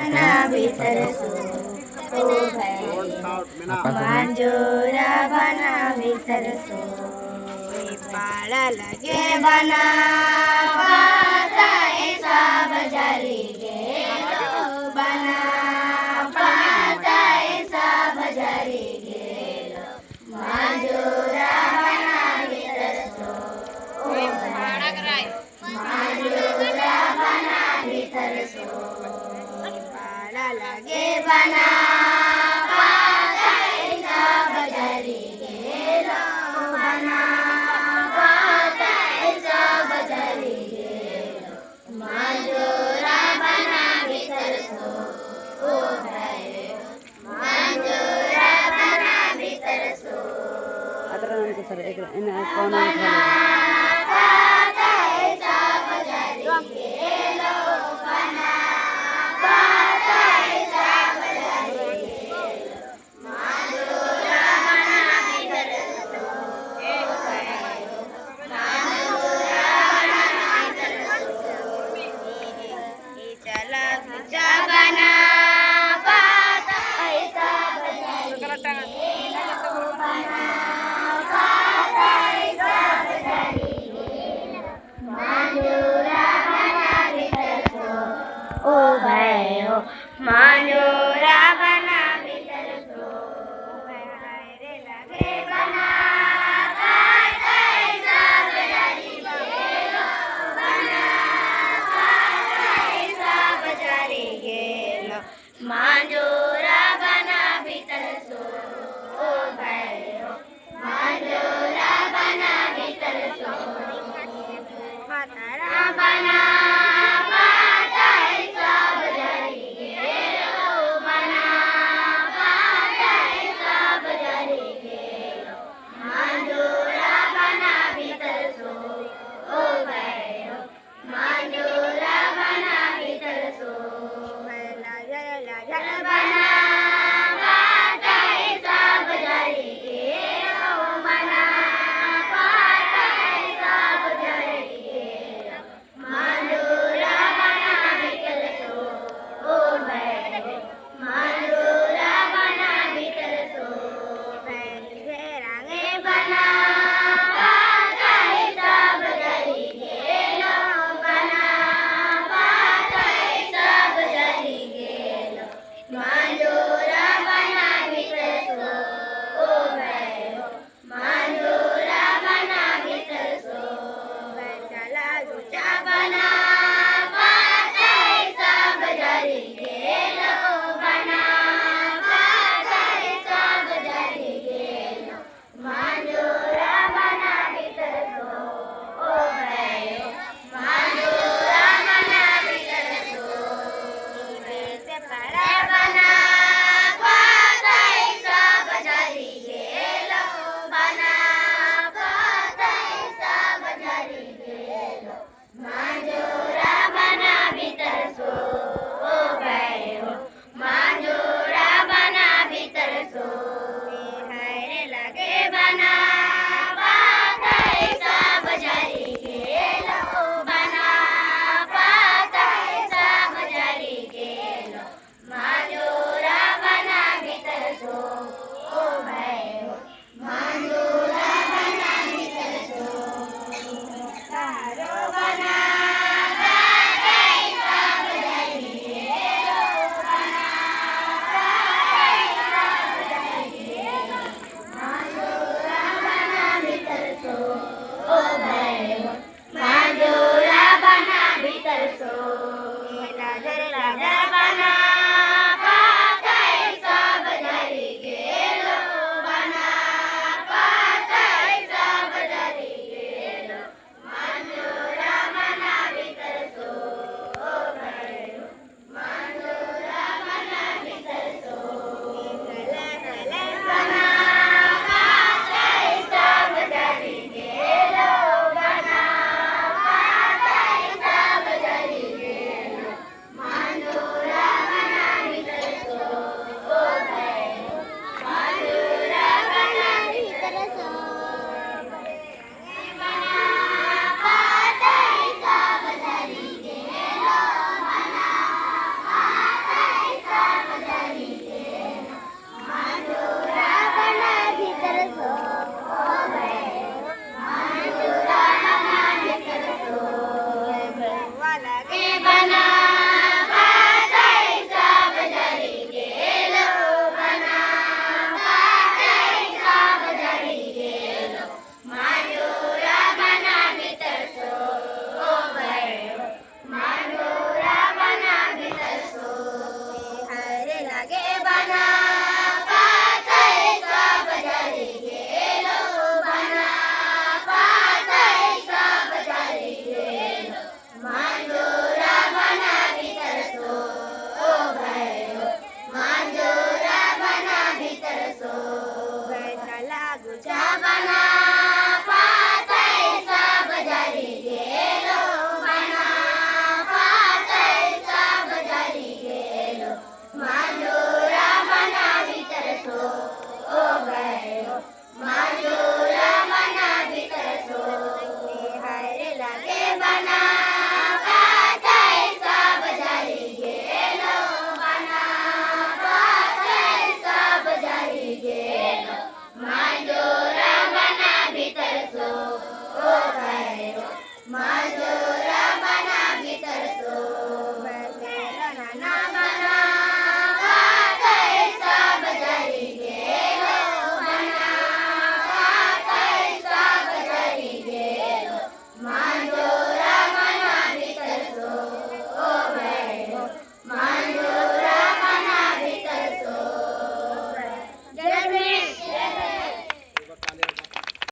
वितरसो ओ भाई मांजोरा बना वितरसो पाड़ा लगे बना पाता ऐसा बजारी गे बना पाता ऐसा बजारी गे मांजोरा बना वितरसो ओ भाई मांजोरा बना वितरसो लगे बना पाता ऐसा बजारी गेलो बना पाता ऐसा बजारी गेलो मांजोरा बना वितरसो ओ भाई मांजोरा बना वितरसो अदर नंतर सर एक कौन पाता ऐसा बजारी गेलो बना ओ भाई हो मांजोरा बना वितरसो रे लगे बना पाता ऐसा बजारी गेलो बना पाता ऐसा बजारी गेलो मांजो